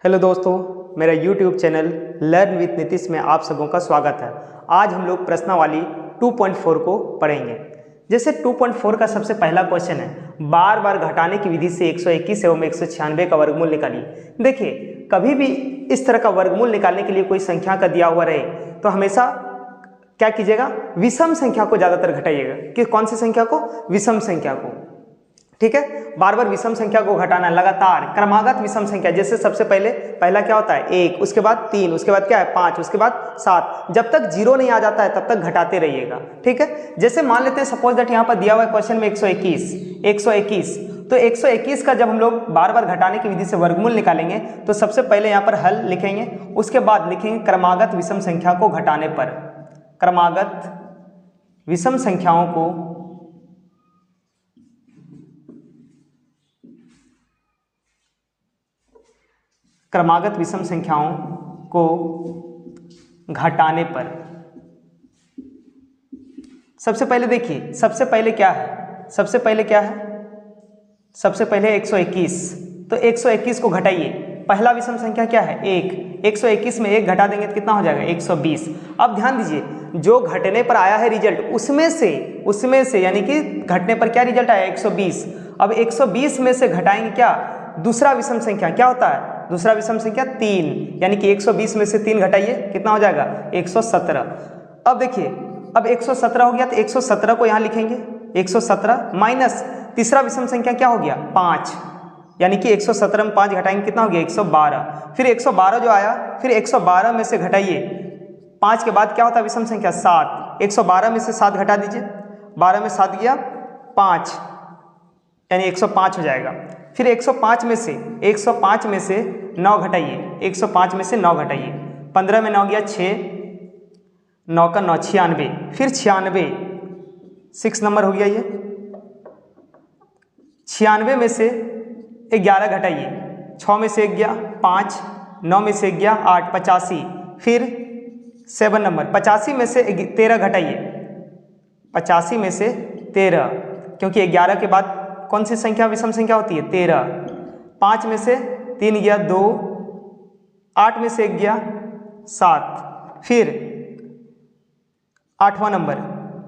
Hello दोस्तों, मेरा YouTube channel learn with Nitish में आप सबों का स्वागत है। आज हम लोग प्रश्नावली 2.4 को पढ़ेंगे। जैसे 2.4 का सबसे पहला क्वेश्चन है, बार बार घटाने की विधि से 121 एवं 196 का वर्गमूल निकालिए। देखिए, कभी भी इस तरह का वर्गमूल निकालने के लिए कोई संख्या का दिया हुआ रहे तो हमेशा क्या कीजिएगा, विषम संख्या को ज़्यादातर घटाइएगा। कि कौन सी संख्या को? विषम संख्या को। ठीक है, बार बार विषम संख्या को घटाना, लगातार क्रमागत विषम संख्या। जैसे सबसे पहला क्या होता है 1, उसके बाद 3, उसके बाद क्या है 5, उसके बाद 7। जब तक 0 नहीं आ जाता है तब तक घटाते रहिएगा। ठीक है, जैसे मान लेते हैं सपोज दैट यहाँ पर दिया हुआ है क्वेश्चन में 121, तो 121 का जब हम लोग बार बार घटाने की विधि से वर्गमूल निकालेंगे तो सबसे पहले यहाँ पर हल लिखेंगे, उसके बाद लिखेंगे क्रमागत विषम संख्या को घटाने पर। क्रमागत विषम संख्याओं को क्रमागत विषम संख्याओं को घटाने पर सबसे पहले देखिए, सबसे पहले क्या है? सबसे पहले 121, तो 121 को घटाइए। पहला विषम संख्या क्या है? 1। 121 में 1 घटा देंगे तो कितना हो जाएगा? 120। अब ध्यान दीजिए, जो घटने पर आया है रिजल्ट, उसमें से यानी कि घटने पर क्या रिजल्ट आया? 120। अब 120 में से घटाएंगे क्या? दूसरा विषम संख्या क्या होता है? दूसरा विषम संख्या 3, यानी कि 120 में से 3 घटाइए, कितना हो जाएगा? 117। अब देखिए, अब 117 हो गया तो 117 को यहाँ लिखेंगे, 117 माइनस तीसरा विषम संख्या क्या हो गया? 5, यानी कि 117 में 5 घटाएंगे, कितना हो गया? 112। फिर 112 जो आया, फिर 112 में से घटाइए, 5 के बाद क्या होता है विषम संख्या? 7। 112 में से 7 घटा दीजिए, 12 में 7 गया 5, यानी 105 हो जाएगा। फिर 105 में से 9 घटाइए, 105 में से 9 घटाइए, 15 में 9 गया 6, 9 का 9 96, फिर 96 6 नंबर हो गया ये। 96 में से 11 घटाइए, 6 में से 1 गया 5, 9 में से 1 गया 8, 85, फिर 7 नंबर 85 में से 13 घटाइए, 85 में से 13, क्योंकि 11 के बाद कौन सी संख्या विषम संख्या होती है? 13। 5 में से 3 गया 2, 8 में से 1 गया 7, फिर 8वां नंबर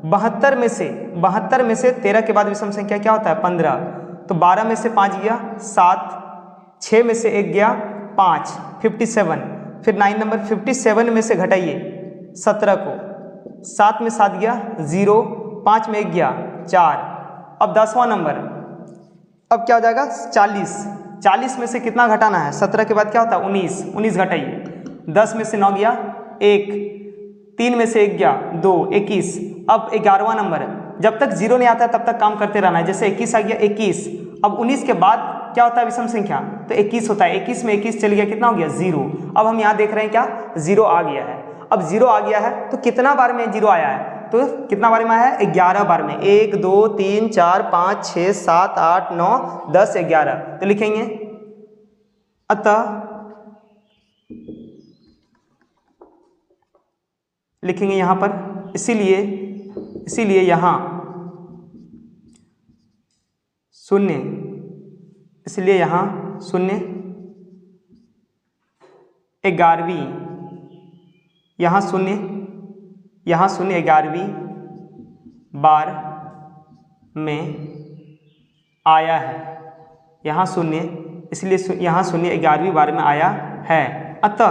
72 में से 13 के बाद विषम संख्या क्या होता है? 15। तो 12 में से 5 गया 7, 6 में से 1 गया 5, 57। फिर 9 नंबर 57 में से घटाइए 17 को, 7 में 7 गया 0, 5 में 1 गया 4। अब 10वां नंबर, अब क्या हो जाएगा? 40 में से कितना घटाना है? 17 के बाद क्या होता है? 19 घटाइए, 10 में से 9 गया 1, 3 में से 1 गया 2, 21। अब 11वां नंबर, जब तक 0 नहीं आता है तब तक काम करते रहना है। जैसे 21 आ गया 21, अब 19 के बाद क्या होता है विषम संख्या? तो 21 होता है। 21 में 21 चल गया, कितना हो गया? 0। अब हम यहाँ देख रहे हैं क्या? 0 आ गया है। अब 0 आ गया है तो कितना बार में 0 आया है? तो कितना बार में आया है? 11 बार में। 1 2 3 4 5 6 7 8 9 10 11। तो लिखेंगे अतः, लिखेंगे यहां पर, इसीलिए यहां 0, इसलिए यहां 0 11वीं, यहां 0 11वीं बार में आया है। यहाँ 0, इसलिए यहाँ 0 11वीं बार में आया है। अतः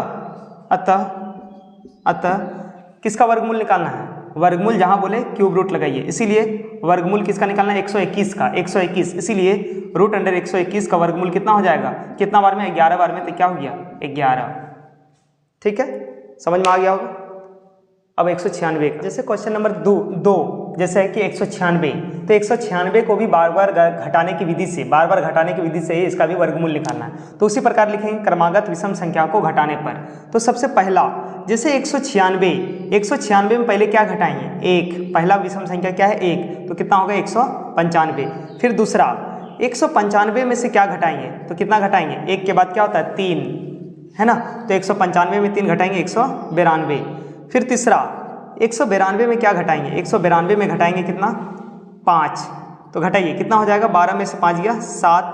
किसका वर्गमूल निकालना है? वर्गमूल जहाँ बोले क्यूब रूट लगाइए, इसीलिए वर्गमूल किसका निकालना है? 121 का। 121, इसीलिए रूट अंडर 121 का वर्गमूल कितना हो जाएगा? कितना बार में? 11 बार में। तो क्या हो गया? 11। ठीक है, समझ में आ गया होगा। अब 196, जैसे क्वेश्चन नंबर 2 जैसे है कि 196, तो 196 को भी बार बार घटाने की विधि से इसका भी वर्गमूल निकालना है। तो उसी प्रकार लिखेंगे क्रमागत विषम संख्या को घटाने पर। तो सबसे पहला, जैसे 196 में पहले क्या घटाएंगे? 1। पहला विषम संख्या क्या है? 1, तो कितना होगा? 195। फिर दूसरा 195 में से क्या घटाएंगे? तो कितना घटाएंगे? 1 के बाद क्या होता है? 3, है ना? तो 195 में 3 घटाएंगे 192। फिर तीसरा 192 में क्या घटाएंगे? 192 में घटाएंगे कितना? 5। तो घटाइए, कितना हो जाएगा? 12 में से 5 गया 7,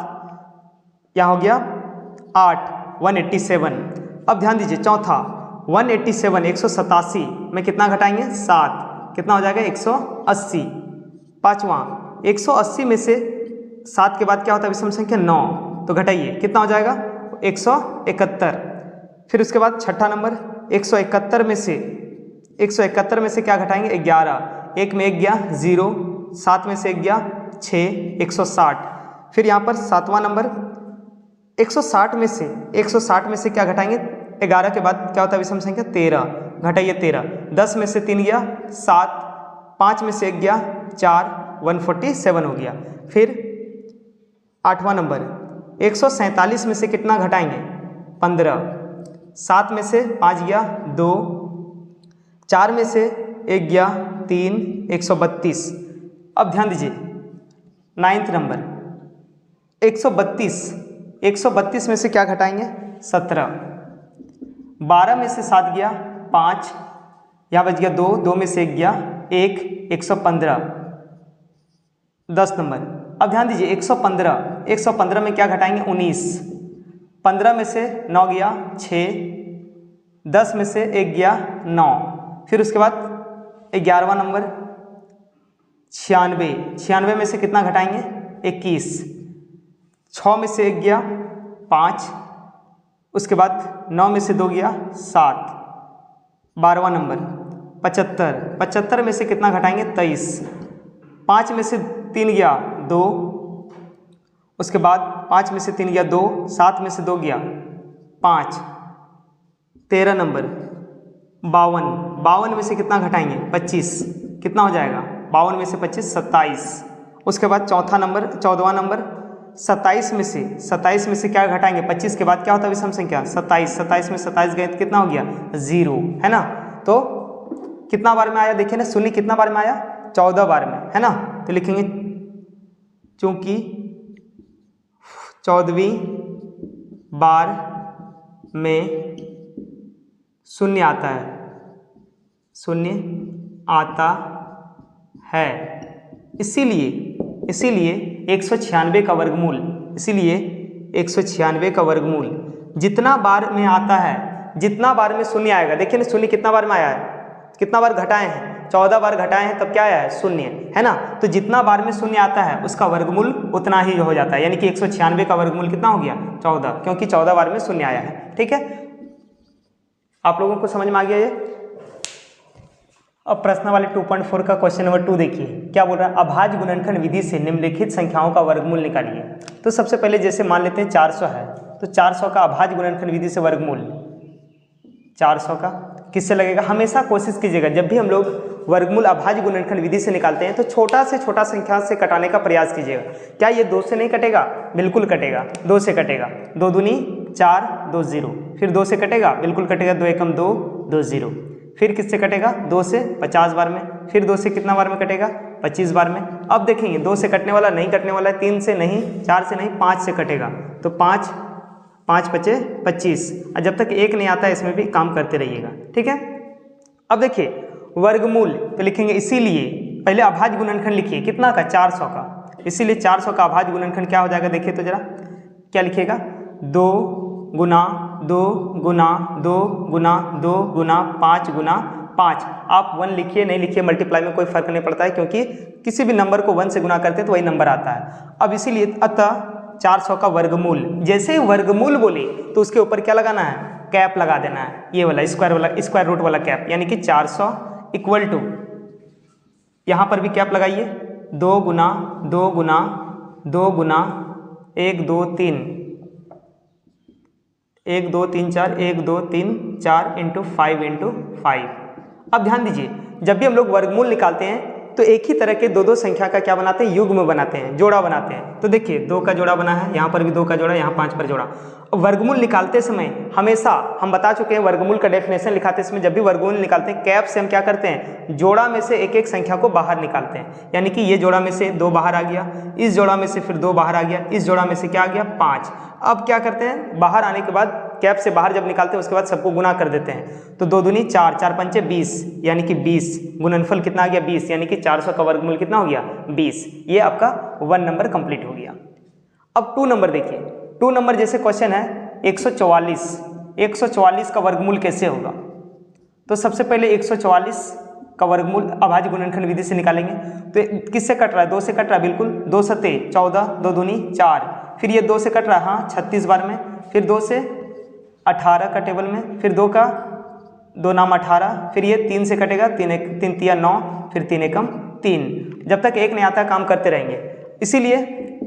यहाँ हो गया 8, 187। अब ध्यान दीजिए चौथा 187 187 में कितना घटाएंगे 7, कितना हो जाएगा 180। पाँचवा 180 में से 7 के बाद क्या होता है विषम संख्या 9, तो घटाइए कितना हो जाएगा 171। फिर उसके बाद छठा नंबर 171 में से क्या घटाएंगे 11, 1 में 1 गया 0, 7 में से 1 गया 6, 160। फिर यहाँ पर सातवां नंबर 160 में से क्या घटाएंगे 11 के बाद क्या होता है विषम संख्या 13, घटाइए 13। 10 में से 3 गया 7, 5 में से 1 गया 4, 147 हो गया। फिर आठवां नंबर 147 में से कितना घटाएंगे 15, 7 में से 5 गया 2, 4 में से 1 गया 3, 132। अब ध्यान दीजिए नाइन्थ नंबर 132 में से क्या घटाएंगे 17, 12 में से 7 गया 5, यहाँ बच गया 2, 2 में से 1 गया 1, 115। 10 नंबर अब ध्यान दीजिए 115 में क्या घटाएंगे 19, 15 में से 9 गया 6, 10 में से 1 गया 9। फिर उसके बाद 11वां नंबर 96 में से कितना घटाएंगे 21, 6 में से 1 गया 5, उसके बाद 9 में से 2 गया 7। 12वां नंबर 75 में से कितना घटाएंगे 23, 5 में से 3 गया 2, उसके बाद 5 में से 3 गया 2, 7 में से 2 गया 5। 13 नंबर 52 में से कितना घटाएंगे 25, कितना हो जाएगा 52 में से 25 27। उसके बाद चौथा नंबर 14वां नंबर 27 में से क्या घटाएंगे 25 के बाद क्या होता है विषम संख्या 27 में 27 गए तो कितना हो गया 0, है ना। तो कितना बार में आया देखिए ना, शून्य कितना बार में आया 14 बार में, है ना। तो लिखेंगे चूंकि 14वीं बार में शून्य आता है, इसीलिए 196 का वर्गमूल, इसीलिए 196 का वर्गमूल जितना बार में आता है, जितना बार में शून्य आएगा, देखिए ना शून्य कितना बार में आया है, कितना बार घटाए हैं 14 बार घटाए हैं, तब क्या आया है शून्य, है ना। तो जितना बार में शून्य आता है उसका वर्गमूल उतना ही हो जाता है, यानी कि 196 का वर्गमूल कितना हो गया 14, क्योंकि 14 बार में शून्य आया है। ठीक है, आप लोगों को समझ में आ गया ये। अब प्रश्न वाले 2.4 का क्वेश्चन नंबर 2 देखिए क्या बोल रहा है, अभाज्य गुणनखंड विधि से निम्नलिखित संख्याओं का वर्गमूल निकालिए। तो सबसे पहले जैसे मान लेते हैं 400 है, तो 400 का अभाज्य गुणनखंड विधि से वर्गमूल 400 का किससे लगेगा, हमेशा कोशिश कीजिएगा जब भी हम लोग वर्गमूल अभाज्य गुणनखंड विधि से निकालते हैं तो छोटा से छोटा संख्या से कटाने का प्रयास कीजिएगा। क्या ये 2 से नहीं कटेगा, बिल्कुल कटेगा, 2 से कटेगा, 2 दूनी 4, 2 0, फिर 2 से कटेगा, बिल्कुल कटेगा, 2 एकम 2, 2 0। फिर किससे कटेगा 2 से 50 बार में, फिर 2 से कितना बार में कटेगा 25 बार में। अब देखेंगे 2 से कटने वाला नहीं कटने वाला है, 3 से नहीं, 4 से नहीं, 5 से कटेगा, तो 5 5 25, और जब तक 1 नहीं आता है इसमें भी काम करते रहिएगा। ठीक है, अब देखिए वर्गमूल तो लिखेंगे, इसीलिए पहले अभाज्य गुणनखंड लिखिए कितना का 400 का, इसीलिए 400 का अभाज्य गुणनखंड क्या हो जाएगा देखिए तो जरा क्या लिखिएगा 2 गुना 2 गुना 2 गुना 2 गुना 5 गुना 5। आप 1 लिखिए नहीं लिखिए, मल्टीप्लाई में कोई फर्क नहीं पड़ता है, क्योंकि किसी भी नंबर को 1 से गुना करते हैं तो वही नंबर आता है। अब इसीलिए अतः 400 का वर्गमूल, जैसे ही वर्गमूल बोले तो उसके ऊपर क्या लगाना है, कैप लगा देना है, ये वाला स्क्वायर रूट वाला कैप, यानी कि 400 इक्वल टू, यहाँ पर भी कैप लगाइए 2 गुना 2 गुना 2 गुना 1 2 3 1 2 3 4 1 2 3 4 इंटू 5 इंटू 5। अब ध्यान दीजिए जब भी हम लोग वर्गमूल निकालते हैं तो एक ही तरह के 2 संख्या का क्या बनाते हैं, युग्म बनाते हैं, जोड़ा बनाते हैं। तो देखिए 2 का जोड़ा बना है, यहाँ पर भी 2 का जोड़ा, यहाँ 5 पर जोड़ा। वर्गमूल निकालते समय हमेशा हम बता चुके हैं, वर्गमूल का डेफिनेशन लिखाते समय जब भी वर्गमूल निकालते हैं कैप से हम क्या करते हैं, जोड़ा में से एक एक संख्या को बाहर निकालते हैं। यानी कि ये जोड़ा में से 2 बाहर आ गया, इस जोड़ा में से फिर 2 बाहर आ गया, इस जोड़ा में से क्या आ गया 5। अब क्या करते हैं, बाहर आने के बाद कैप से बाहर जब निकालते हैं उसके बाद सबको गुना कर देते हैं, तो 2 दूनी 4, 4 पंचे 20, यानी कि 20, गुणनफल कितना आ गया 20, यानी कि 400 का वर्गमूल कितना हो गया 20। ये आपका 1 नंबर कंप्लीट हो गया। अब 2 नंबर देखिए, 2 नंबर जैसे क्वेश्चन है 144 का वर्गमूल कैसे होगा? तो सबसे पहले 144 का वर्गमूल अभाज्य गुणनखंड विधि से निकालेंगे। तो किससे कट रहा है? 2 से कट रहा है, बिल्कुल। 2 सते 14, 2 दूनी 4, फिर ये 2 से कट रहा है, हाँ 36 बार में, फिर 2 से 18 का टेबल में, फिर 2 का 2 नाम 18, फिर ये 3 से कटेगा, 3 तिया 9, फिर 3 एकम 3। जब तक एक नहीं आता काम करते रहेंगे। इसीलिए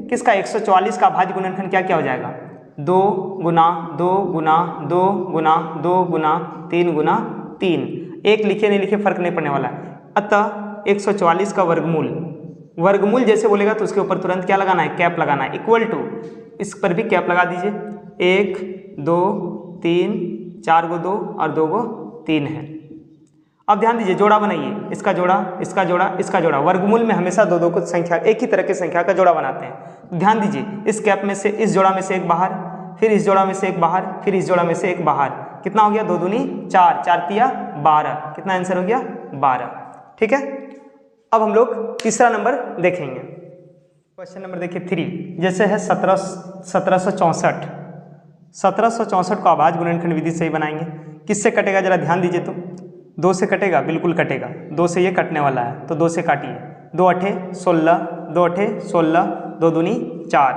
किसका 144 का अभाज्य गुणनखंड क्या क्या हो जाएगा? 2 गुना 2 गुना 2 गुना 2 गुना 3 गुना 3। एक लिखे नहीं लिखे फर्क नहीं पड़ने वाला है। अतः 144 का वर्गमूल जैसे बोलेगा तो उसके ऊपर तुरंत क्या लगाना है? कैप लगाना है। इक्वल टू, इस पर भी कैप लगा दीजिए। 1 2 3 4 गो 2 और 2 गो 3 है। अब ध्यान दीजिए, जोड़ा बनाइए, इसका जोड़ा, इसका जोड़ा, इसका जोड़ा। वर्गमूल में हमेशा दो दो को संख्या, एक ही तरह की संख्या का जोड़ा बनाते हैं। ध्यान दीजिए, इस कैप में से, इस जोड़ा में से एक बाहर, फिर इस जोड़ा में से एक बाहर, फिर इस जोड़ा में से एक बाहर। कितना हो गया? 2 दूनी 4, 4 तिया 12। कितना आंसर हो गया? 12। ठीक है। अब हम लोग तीसरा नंबर देखेंगे। क्वेश्चन नंबर देखिए 3, जैसे है 1764। 1764 को अभाज्य गुणनखंड विधि से ही बनाएंगे। किससे कटेगा जरा ध्यान दीजिए। तो 2 से कटेगा, बिल्कुल कटेगा। 2 से ये कटने वाला है, तो 2 से काटिए। 2 अठे 16, 2 अठे 16, 2 दूनी 4,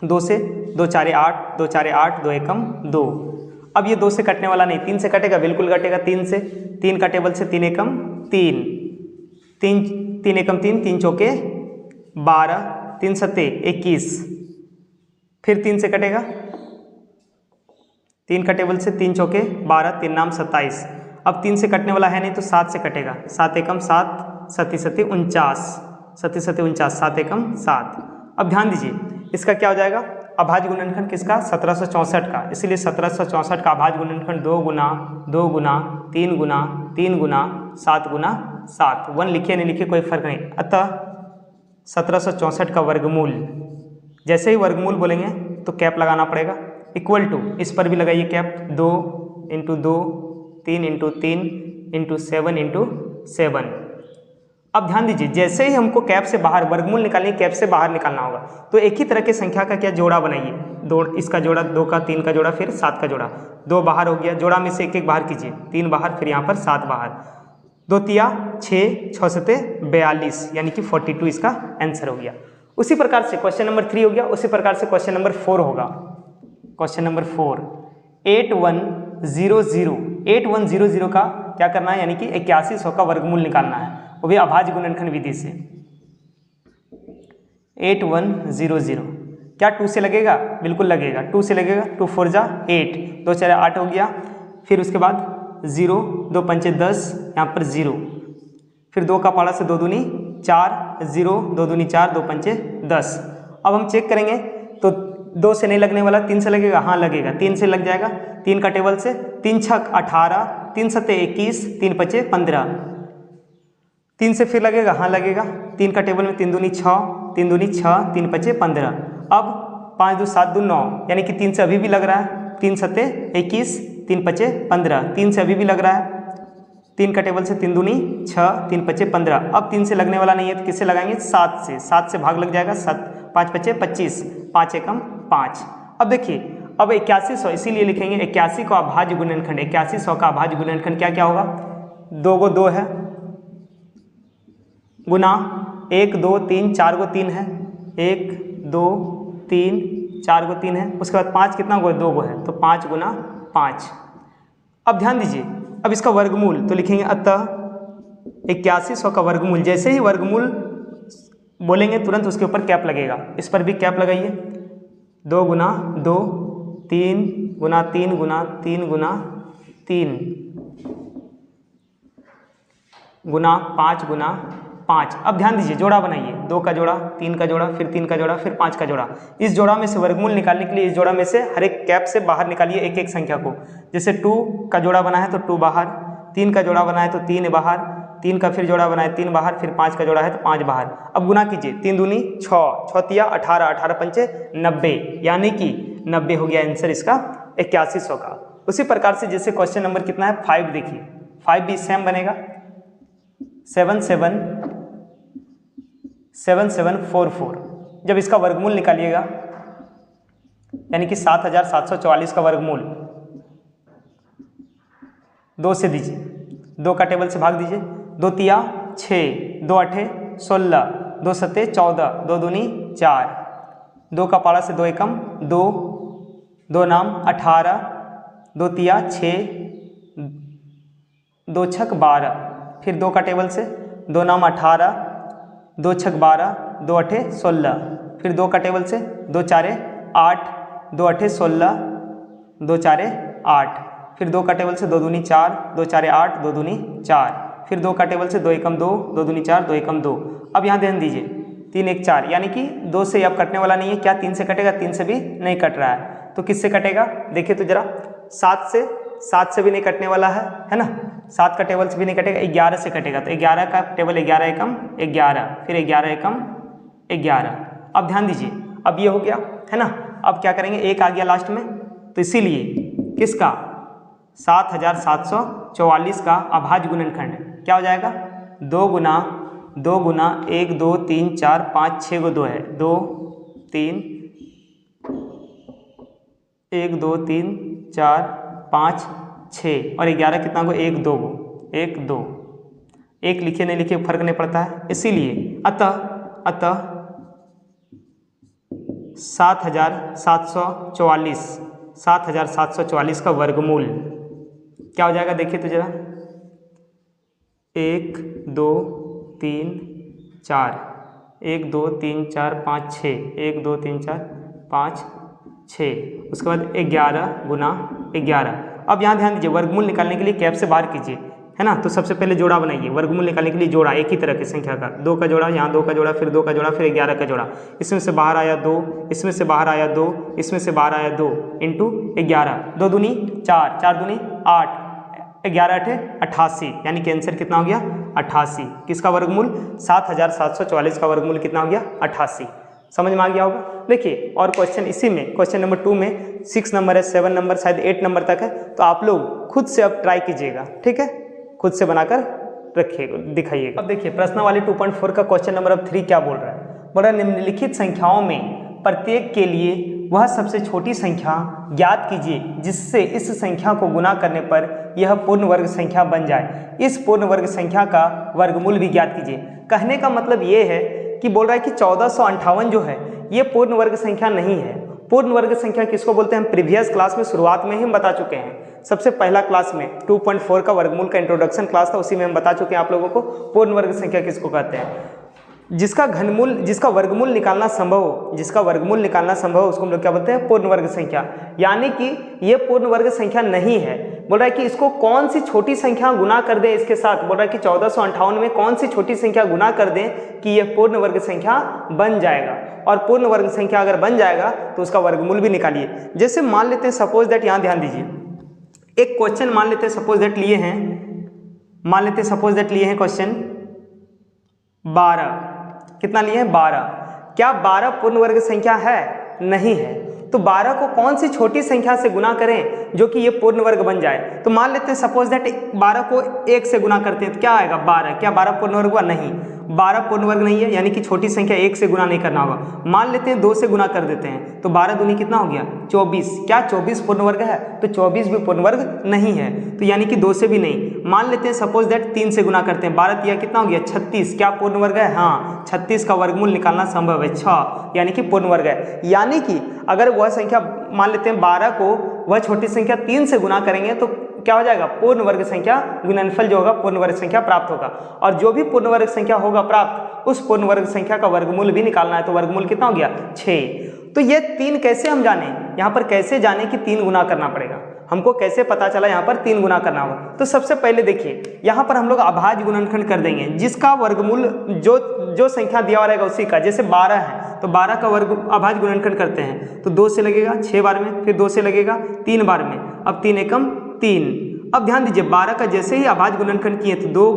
2 से 2 चारे 8, 2 चारे 8, 2 एकम 2। अब ये 2 से कटने वाला नहीं, 3 से कटेगा, बिल्कुल कटेगा। 3 से, 3 का टेबल से 3 एकम 3, 3 एकम 3, 3 चौके 12, 3 सत्ते 21, फिर 3 से कटेगा, 3 का टेबल से 3 चौके 12, 3 नाम 27। अब 3 से कटने वाला है नहीं, तो 7 से कटेगा। 7 एकम 7, 7 सत्ते 49, 7 सत्ते 49, 7 एकम 7। अब ध्यान दीजिए, इसका क्या हो जाएगा? अभाज्य गुणनखंड किसका? 1764 का। इसलिए 1764 का अभाज्य गुणनखंड 2 गुना 2 गुना 3 गुना 3 गुना 7 गुना 7। 1 लिखिए नहीं लिखिए कोई फर्क नहीं। अतः 1764 का वर्गमूल, जैसे ही वर्गमूल बोलेंगे तो कैप लगाना पड़ेगा। इक्वल टू, इस पर भी लगाइए cap. 2 into 2, 3 into 3 into 7 into 7। अब ध्यान दीजिए, जैसे ही हमको कैप से बाहर वर्गमूल निकालनी, कैप से बाहर निकालना होगा, तो एक ही तरह की संख्या का क्या जोड़ा बनाइए। 2, इसका जोड़ा, 2 का 3 का जोड़ा, फिर 7 का जोड़ा। 2 बाहर हो गया, जोड़ा में से एक एक बाहर कीजिए। 3 बाहर, फिर यहाँ पर 7 बाहर। 2 तिया 6, 6 सत्ते 42, यानी कि 42 इसका आंसर हो गया। उसी प्रकार से क्वेश्चन नंबर 3 हो गया। उसी प्रकार से क्वेश्चन नंबर 4 होगा। क्वेश्चन नंबर 4, 8100 का क्या करना है? यानी कि 8100 का वर्गमूल निकालना है, वो भी अभाज्य गुणनखंड विधि से। 8100 क्या 2 से लगेगा? बिल्कुल लगेगा। 2 से लगेगा। 2 4 जा 8, 2 4 8 हो गया। फिर उसके बाद 0, 2 पंचे 10, यहाँ पर 0, फिर 2 का पाड़ा से 2 दूनी 4, 0, 2 दूनी 4, 2 पंचे 10। अब हम चेक करेंगे तो 2 से नहीं लगने वाला, 3 से लगेगा। हाँ लगेगा, 3 से लग जाएगा। 3 का टेबल से 3 छक 18, 3 सत्ते 21, 3 पचे 15। 3 से फिर लगेगा। हाँ लगेगा। 3 का टेबल में 3 दूनी 6, 3 दूनी 6, 3 पचे 15। अब 5 2 7 2 9, यानी कि 3 से अभी भी लग रहा है। 3 सत्ते 21, 3 पचे 15, 3 से अभी भी लग रहा है। 3 का टेबल से 3 दूनी 6, 3 पचे 15। अब 3 से लगने वाला नहीं है, तो किससे लगाएंगे? 7 से। 7 से भाग लग जाएगा। 7 5 पचे 25, 5 एकम 5। अब देखिए, अब 8100 इसीलिए लिखेंगे 81 का अभाज्य गुणनखंड। 8100 का अभाज्य गुणनखंड क्या क्या होगा? 2 गो 2 है, गुना 1 2 3 4 गो 3 है, 1 2 3 4 गो 3 है। उसके बाद 5 कितना गो है? 2 गो है, तो 5 गुना 5। अब ध्यान दीजिए, अब इसका वर्गमूल तो लिखेंगे। अतः 8100 का वर्गमूल, जैसे ही वर्गमूल बोलेंगे तुरंत उसके ऊपर कैप लगेगा। इस पर भी कैप लगाइए। 2 गुना 2, 3 गुना 3 गुना 3 गुना 3 गुना 5 गुना 5। अब ध्यान दीजिए, जोड़ा बनाइए। 2 का जोड़ा, 3 का जोड़ा, फिर 3 का जोड़ा, फिर 5 का जोड़ा। इस जोड़ा में से वर्गमूल निकालने के लिए इस जोड़ा में से हर एक कैप से बाहर निकालिए एक एक संख्या को। जैसे 2 का जोड़ा बना है तो 2 बाहर, 3 का जोड़ा बना है तो 3 बाहर, 3 का फिर जोड़ा बना है 3 बाहर, फिर 5 का जोड़ा है तो 5 बाहर। अब गुना कीजिए। 3 दूनी 6, 6 तिया 18, 18 पंचे 90, यानी कि 90 हो गया आंसर इसका 8100 का। उसी प्रकार से जैसे क्वेश्चन नंबर कितना है? 5 देखिए। 5 भी सेम बनेगा। 7744। जब इसका वर्गमूल निकालिएगा यानी कि 7744 का वर्गमूल 2 से दीजिए, 2 का टेबल से भाग दीजिए, 2 तिया 6, 2 अठे 16, 2 सत्ते 14, 2 दूनी 4, 2 का पारा से 2 एकम 2, 2 नाम 18, 2 तिया 6, 2 छक 12, फिर 2 का टेबल से 2 नाम 18, 2 छक 12, 2 अठे 16, फिर 2 का टेबल से 2 चारे 8, 2 अठे 16, 2 चारे 8, फिर 2 का टेबल से 2 दूनी 4, 2 चारे 8, 2 दूनी 4, फिर 2 का टेबल से 2 एकम 2, 2 दूनी 4, 2 एकम 2। अब यहाँ ध्यान दीजिए 3 1 4, यानी कि 2 से अब कटने वाला नहीं है, क्या 3 से कटेगा? 3 से भी नहीं कट रहा है, तो किससे कटेगा? देखिए तो जरा 7 से भी नहीं कटने वाला है ना, 7 का टेबल से भी नहीं कटेगा, 11 से कटेगा, तो 11 का टेबल 11 एकम 11, फिर 11 एकम 11। अब ध्यान दीजिए, अब ये हो गया है ना, अब क्या करेंगे? 1 आ गया लास्ट में, तो इसीलिए किसका 7744 का अभाज्य गुणनखंड क्या हो जाएगा? 2 गुना 1 2 3 4 5 6 को 2 है, 2 3 1 2 3 4 5 6 और 11 कितना को? 1 2 को 1 2, 1 लिखे नहीं लिखे फर्क नहीं पड़ता है, इसीलिए अतः 7744 का वर्गमूल क्या हो जाएगा? देखिए तो जरा 1 2 3 4, 1 2 3 4 5 6, 1 2 3 4 5 6, उसके बाद 11 गुना 11। अब यहाँ ध्यान दीजिए, वर्गमूल निकालने के लिए कैप से बाहर कीजिए, है ना, तो सबसे पहले जोड़ा बनाइए। वर्गमूल निकालने के लिए जोड़ा एक ही तरह की संख्या का, 2 का जोड़ा, यहाँ 2 का जोड़ा, फिर 2 का जोड़ा, फिर 11 का जोड़ा, इसमें से बाहर आया 2, इसमें से बाहर आया 2, इसमें से बाहर आया 2 इंटू 11, 2 दूनी 4, 4 दूनी 8, 11 अठे 88, यानी कि आंसर कितना हो गया? 88। किसका वर्गमूल? 7744 का वर्गमूल कितना हो गया? 88। समझ में आ गया होगा। देखिए और क्वेश्चन इसी में, क्वेश्चन नंबर 2 में 6 नंबर है, 7 नंबर, शायद 8 नंबर तक है, तो आप लोग खुद से अब ट्राई कीजिएगा, ठीक है, खुद से बनाकर रखिएगा, दिखाइएगा। अब देखिए प्रश्नावली 2.4 का क्वेश्चन नंबर अब 3 क्या बोल रहा है? बोल रहा है निम्नलिखित संख्याओं में प्रत्येक के लिए वह सबसे छोटी संख्या ज्ञात कीजिए जिससे इस संख्या को गुना करने पर यह पूर्ण वर्ग संख्या बन जाए। इस पूर्ण वर्ग संख्या का वर्गमूल भी ज्ञात कीजिए। कहने का मतलब ये है कि बोल रहा है कि 1458 जो है ये पूर्ण वर्ग संख्या नहीं है। पूर्ण वर्ग संख्या किसको बोलते हैं? प्रीवियस क्लास में शुरुआत में ही हम बता चुके हैं। सबसे पहला क्लास में 2.4 का वर्गमूल का इंट्रोडक्शन क्लास था, उसी में हम बता चुके हैं आप लोगों को पूर्ण वर्ग संख्या किसको कहते हैं। जिसका घनमूल, जिसका वर्गमूल निकालना संभव हो, जिसका वर्गमूल निकालना संभव हो, उसको हम लोग क्या बोलते हैं? पूर्ण वर्ग संख्या। यानी कि ये पूर्ण वर्ग संख्या नहीं है। बोल रहा है कि इसको कौन सी छोटी संख्या गुना कर दें इसके साथ। बोल रहा है कि 1458 में कौन सी छोटी संख्या गुना कर दें कि यह पूर्ण वर्ग संख्या बन जाएगा। और पूर्ण वर्ग संख्या अगर बन जाएगा तो उसका वर्गमूल भी निकालिए। जैसे मान लेते हैं सपोज दैट, यहाँ ध्यान दीजिए, एक क्वेश्चन मान लेते हैं सपोज दैट लिए हैं, मान लेते हैं सपोज दैट लिए हैं क्वेश्चन 12। कितना लिए हैं? 12। क्या 12 पूर्ण वर्ग संख्या है? नहीं है। तो 12 को कौन सी छोटी संख्या से गुना करें जो कि ये पूर्ण वर्ग बन जाए। तो मान लेते हैं सपोज दैट 12 को 1 से गुना करते हैं तो क्या आएगा? 12। क्या 12 पूर्ण वर्ग हुआ? नहीं, 12 पूर्ण वर्ग नहीं है, यानी कि छोटी संख्या 1 से गुना नहीं करना होगा। मान लेते हैं 2 से गुना कर देते हैं तो 12 दूनी कितना हो गया? 24। क्या 24 पूर्ण वर्ग है? तो 24 भी पूर्ण वर्ग नहीं है, तो यानी कि 2 से भी नहीं। मान लेते हैं सपोज दैट 3 से गुना करते हैं, 12 तिया कितना हो गया? 36। क्या पूर्ण वर्ग है? हाँ, 36 का वर्गमूल निकालना संभव है, 6, यानी कि पूर्ण वर्ग है। यानी कि अगर वह संख्या मान लेते हैं 12 को वह छोटी संख्या 3 से गुना करेंगे तो क्या हो जाएगा? पूर्ण वर्ग संख्या गुणनफल जो होगा पूर्ण वर्ग संख्या प्राप्त होगा। और जो भी पूर्ण वर्ग संख्या होगा प्राप्त, उस पूर्ण वर्ग संख्या का वर्गमूल भी निकालना है। तो वर्गमूल कितना हो गया? 6। तो ये 3 कैसे हम जाने, यहाँ पर कैसे जाने कि 3 गुना करना पड़ेगा, हमको कैसे पता चला यहाँ पर 3 गुना करना होगा। तो सबसे पहले देखिए यहाँ पर हम लोग अभाज्य गुणनखंड कर देंगे, जिसका वर्गमूल जो संख्या दिया हुआ रहेगा उसी का। जैसे 12 है तो 12 का वर्ग अभाज्य गुणनखंड करते हैं तो 2 से लगेगा 6 बार में, फिर 2 से लगेगा 3 बार में, अब 3 एकम 3। अब ध्यान दीजिए 12 का जैसे ही अभाज्य गुणनखंड किए तो 2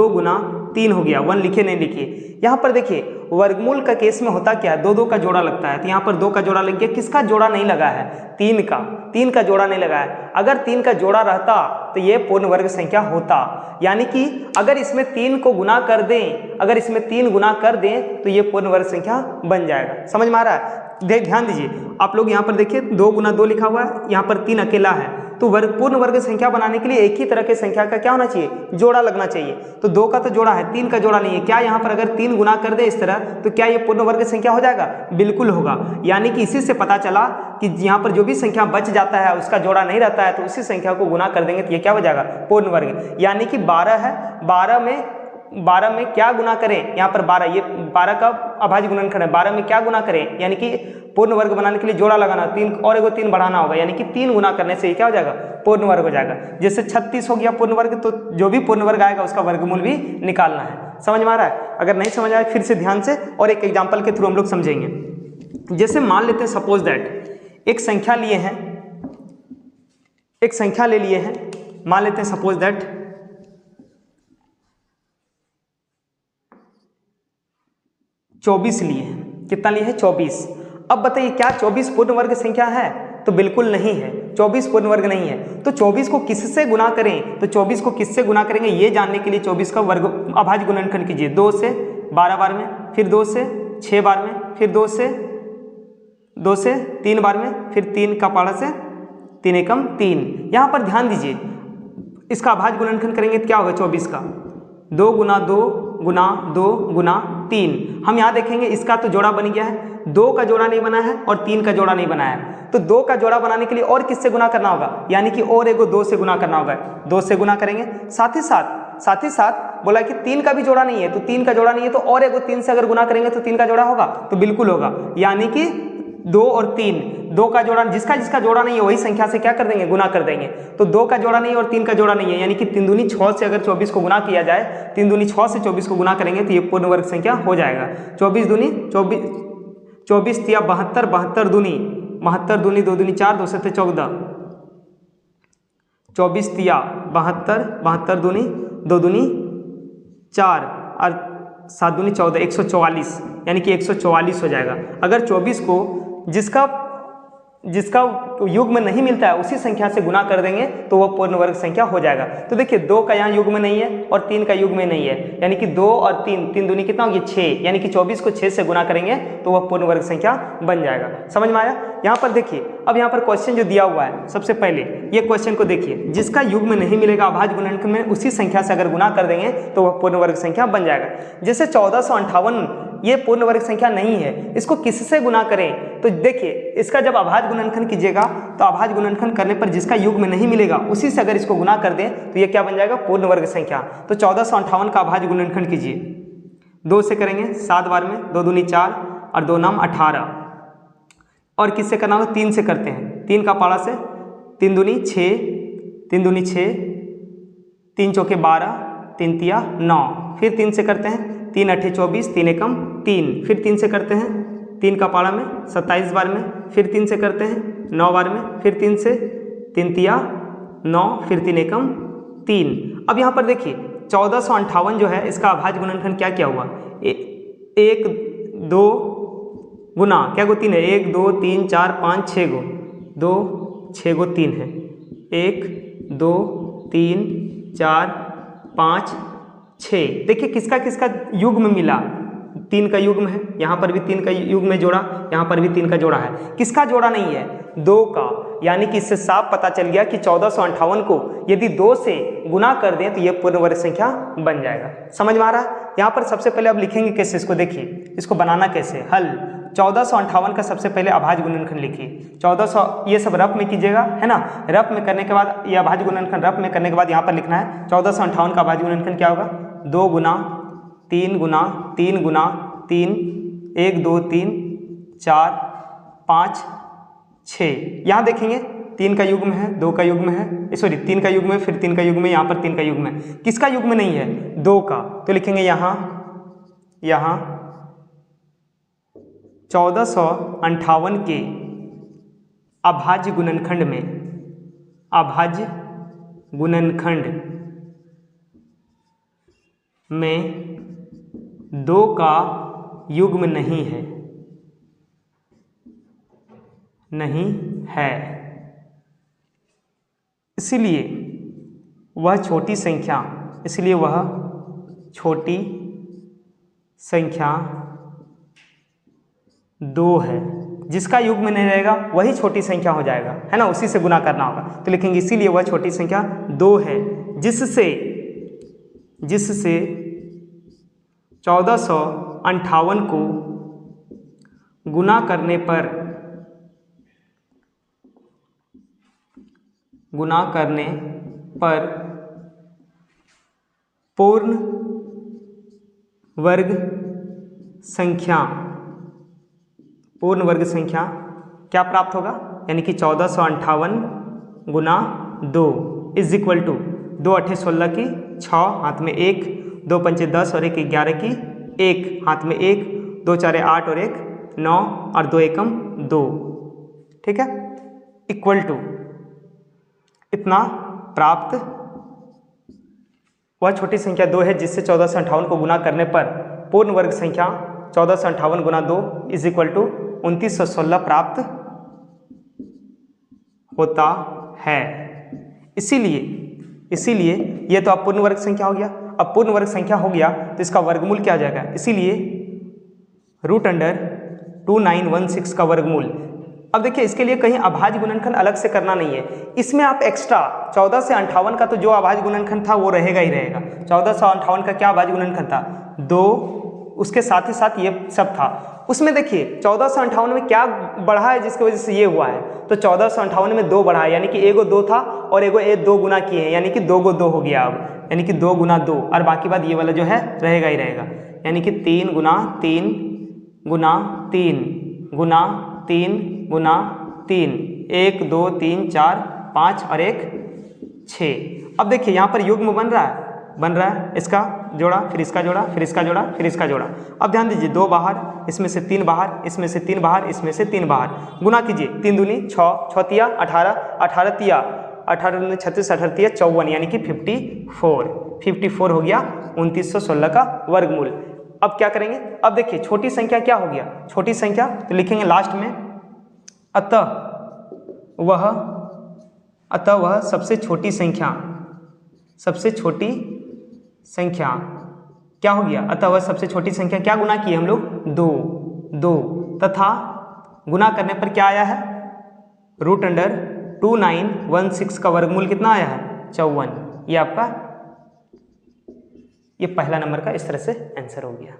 गुना 3 हो गया, 1 लिखे नहीं लिखिए। यहाँ पर देखिए वर्गमूल का केस में होता क्या है? 2 का जोड़ा लगता है, तो यहाँ पर 2 का जोड़ा लग गया। किसका जोड़ा नहीं लगा है? 3 का जोड़ा नहीं लगा है। अगर 3 का जोड़ा रहता तो ये पूर्ण वर्ग संख्या होता। यानी कि अगर इसमें 3 को गुना कर दें, अगर इसमें 3 गुना कर दें तो ये पूर्ण वर्ग संख्या बन जाएगा। समझ में आ रहा है? ध्यान दीजिए आप लोग, यहाँ पर देखिए 2 गुना 2 लिखा हुआ है, यहाँ पर 3 अकेला है, तो पूर्ण वर्ग संख्या बनाने के लिए एक ही तरह के संख्या का क्या होना चाहिए, जोड़ा लगना चाहिए। तो 2 का तो जोड़ा है, 3 का जोड़ा नहीं है। क्या यहाँ पर अगर 3 गुना कर दे इस तरह तो क्या ये पूर्ण वर्ग संख्या हो जाएगा? बिल्कुल होगा। यानी कि इसी से पता चला कि यहाँ पर जो भी संख्या बच जाता है उसका जोड़ा नहीं रहता है, तो उसी संख्या को गुना कर देंगे तो ये क्या हो जाएगा? पूर्ण वर्ग। यानी कि 12 है, 12 में क्या गुना करें? यहाँ पर 12, ये 12 का अभाज्य गुणनखंड है, 12 में क्या गुना करें? यानी कि पूर्ण वर्ग बनाने के लिए जोड़ा लगाना, 3 और एगो 3 बढ़ाना होगा, यानी कि 3 गुना करने से ये क्या हो जाएगा? पूर्ण वर्ग हो जाएगा। जैसे 36 हो गया पूर्ण वर्ग, तो जो भी पूर्ण वर्ग आएगा उसका वर्गमूल भी निकालना है। समझ में आ रहा है? अगर नहीं समझ आए फिर से ध्यान से और एक एग्जाम्पल के थ्रू हम लोग समझेंगे। जैसे मान लेते हैं सपोज दैट एक संख्या लिए हैं, एक संख्या ले लिए हैं, मान लेते हैं सपोज दैट 24 लिए हैं। कितना लिए हैं? 24। अब बताइए क्या 24 पूर्ण वर्ग संख्या है? तो बिल्कुल नहीं है, 24 पूर्ण वर्ग नहीं है। तो 24 को किससे गुना करें? तो 24 को किससे गुना करेंगे ये जानने के लिए 24 का वर्ग अभाज्य गुणनखंड कीजिए। 2 से 12 बार में, फिर 2 से 6 बार में, फिर 2 से 3 बार में, फिर 3 का पाड़ा से 3 एकम 3। यहाँ पर ध्यान दीजिए इसका अभाज्य गुणनखंड करेंगे तो क्या होगा? 24 का 2 गुना 2 गुना 2 गुना 3। हम यहाँ देखेंगे इसका तो जोड़ा बन गया है, 2 का जोड़ा नहीं बना है और 3 का जोड़ा नहीं बना है। तो 2 का जोड़ा बनाने के लिए और किससे गुना करना होगा? यानी कि और एगो 2 से गुना करना होगा। 2 से गुना करेंगे, साथ ही साथ बोला कि 3 का भी जोड़ा नहीं है, तो 3 का जोड़ा नहीं है तो और एगो 3 से अगर गुना करेंगे तो 3 का जोड़ा होगा? तो बिल्कुल होगा। यानी कि 2 और 3, 2 का जोड़ा, जिसका जोड़ा नहीं है वही संख्या से क्या कर देंगे? गुना कर देंगे। तो 2 का जोड़ा नहीं है और 3 का जोड़ा नहीं है, यानी कि 3 दूनी 6 से अगर 24 को गुना किया जाए, 3 दूनी 6 से 24 को गुना करेंगे तो ये पूर्ण वर्ग संख्या हो जाएगा। 24 दूनी 24 तिया 72, 72 दूनी 2 दूनी 4, 2 से 14, 24 तिया 72, 72 दूनी 2 दूनी 4 और 7 दूनी 14, 144, यानी कि 144 हो जाएगा। अगर 24 को जिसका युग्म नहीं मिलता है उसी संख्या से गुना कर देंगे तो वह पूर्ण वर्ग संख्या हो जाएगा। तो देखिए 2 का यहाँ युग्म नहीं है और 3 का युग्म नहीं है, यानी कि 2 और 3 दूनी कितना होगी? 6, यानी कि 24 को 6 से गुना करेंगे तो वह पूर्ण वर्ग संख्या बन जाएगा। समझ में आया? यहाँ पर देखिए, अब यहाँ पर क्वेश्चन जो दिया हुआ है, सबसे पहले ये क्वेश्चन को देखिए, जिसका युग्म नहीं मिलेगा अभाज्य गुणनखंड में उसी संख्या से अगर गुना कर देंगे तो वह पूर्ण वर्ग संख्या बन जाएगा। जैसे 1458 ये पूर्ण वर्ग संख्या नहीं है, इसको किससे गुना करें? तो देखिए इसका जब अभाज्य गुणनखंड कीजिएगा तो अभाज्य गुणनखंड करने पर जिसका युग्म नहीं मिलेगा उसी से अगर इसको गुना कर दें तो ये क्या बन जाएगा? पूर्ण वर्ग संख्या। तो 1458 का अभाज्य गुणनखंड कीजिए, 2 से करेंगे 7 बार में, 2 दूनी 4 और 2 नाम 18। और किससे करना होगा? 3 से करते हैं, 3 का पाड़ा से 3 दूनी 6, 3 दूनी 6, 3 चौके 12, 3 तिया 9, फिर 3 से करते हैं, 3 अठे 24, 3 एकम 3, फिर 3 से करते हैं 3 का पाड़ा में 27 बार में, फिर 3 से करते हैं 9 बार में, फिर 3 से 3 तिया 9, फिर 3 एकम 3। अब यहाँ पर देखिए 1458 जो है इसका अभाज्य गुणनखंड क्या हुआ? 1 2 गुना क्या गो 3 है? 1 2 3 4 5 6 गो, 2 6 गो 3 है, 1 2 3 4 5 6। देखिए किसका किसका युग्म मिला? 3 का युग्म है, यहाँ पर भी 3 का युग्म में जोड़ा, यहाँ पर भी 3 का जोड़ा है। किसका जोड़ा नहीं है? 2 का। यानी कि इससे साफ पता चल गया कि 1458 को यदि 2 से गुना कर दें तो ये पूर्ण वर्ग संख्या बन जाएगा। समझ में आ रहा है? यहाँ पर सबसे पहले अब लिखेंगे कैसे इसको, देखिए इसको बनाना कैसे। हल 1458 का सबसे पहले अभाज्य गुणनखंड लिखिए। 1400 ये सब रफ में कीजिएगा, है ना? रफ में करने के बाद ये अभाज्य गुणनखंड रफ में करने के बाद यहाँ पर लिखना है 1458 का अभाज्य गुणनखंड क्या होगा? 2 गुना 3 गुना 3 गुना 3, 1 2 3 4 5 6। यहाँ देखेंगे 3 का युग्म है, 2 का युग्म है, सॉरी 3 का युग्म है, फिर 3 का युग्म है, यहाँ पर 3 का युग्म है। किसका युग्म नहीं है? 2 का। तो लिखेंगे यहाँ 1458 के अभाज्य गुणनखंड में 2 का युग्म नहीं है, इसलिए वह छोटी संख्या 2 है। जिसका युग्म नहीं रहेगा वही छोटी संख्या हो जाएगा, है ना, उसी से गुना करना होगा। तो लिखेंगे इसीलिए वह छोटी संख्या 2 है, जिससे 1458 को गुना करने पर पूर्ण वर्ग संख्या क्या प्राप्त होगा, यानी कि 1458 गुना 2 इज इक्वल टू 2 8 16 की 6 हाथ में 1, 2 5 10 और 1 11 की 1 हाथ में 1, 2 4 8 और 1 9 और 2 एकम 2, ठीक है, इक्वल टू इतना प्राप्त वह छोटी संख्या 2 है जिससे 1458 को गुना करने पर पूर्ण वर्ग संख्या 1458 गुना 2 इज इक्वल टू 2916 प्राप्त होता है। इसीलिए ये तो अब पूर्ण वर्ग संख्या हो गया। अब पूर्ण वर्ग संख्या हो गया तो इसका वर्गमूल क्या आ जाएगा, इसीलिए √2916 का वर्गमूल। अब देखिए इसके लिए कहीं अभाज्य गुणनखंड अलग से करना नहीं है, इसमें आप एक्स्ट्रा 14 से 58 का तो जो अभाज्य गुणनखंड था वो रहेगा ही रहेगा। 1458 का क्या अभाज्य गुणनखंड था, 2, उसके साथ ही साथ ये सब था। उसमें देखिए 1458 में क्या बढ़ा है जिसकी वजह से ये हुआ है, तो 1458 में 2 बढ़ा है, यानी कि एगो 2 था और एगो 2 गुना किए हैं, यानी कि 2 को 2 हो गया अब, यानी कि 2 गुना 2, और बाकी बात ये वाला जो है रहेगा ही रहेगा, यानी कि 3 गुना 3 गुना 3 गुना 3 गुना 3, 1 2 3 4 5 और 1 6। अब देखिए यहाँ पर युग्म बन रहा है, इसका जोड़ा, फिर इसका जोड़ा, फिर इसका जोड़ा, फिर इसका जोड़ा। अब ध्यान दीजिए 2 बाहर, इसमें से 3 बाहर, इसमें से 3 बाहर, इसमें से 3 बाहर, गुना कीजिए 3 दूनी 6, 6 तिया 18, 18 तिया 18 दूनी 36, 18 तिया 54, यानी कि 54 हो गया 2916 का वर्गमूल। अब क्या करेंगे, अब देखिए छोटी संख्या क्या हो गया, छोटी संख्या तो लिखेंगे लास्ट में अतः वह सबसे छोटी संख्या क्या हो गया, अतः वह सबसे छोटी संख्या क्या गुना की है हम लोग, 2 तथा गुना करने पर क्या आया है, √2916 का वर्गमूल कितना आया है, 54। ये आपका ये पहला नंबर का इस तरह से आंसर हो गया।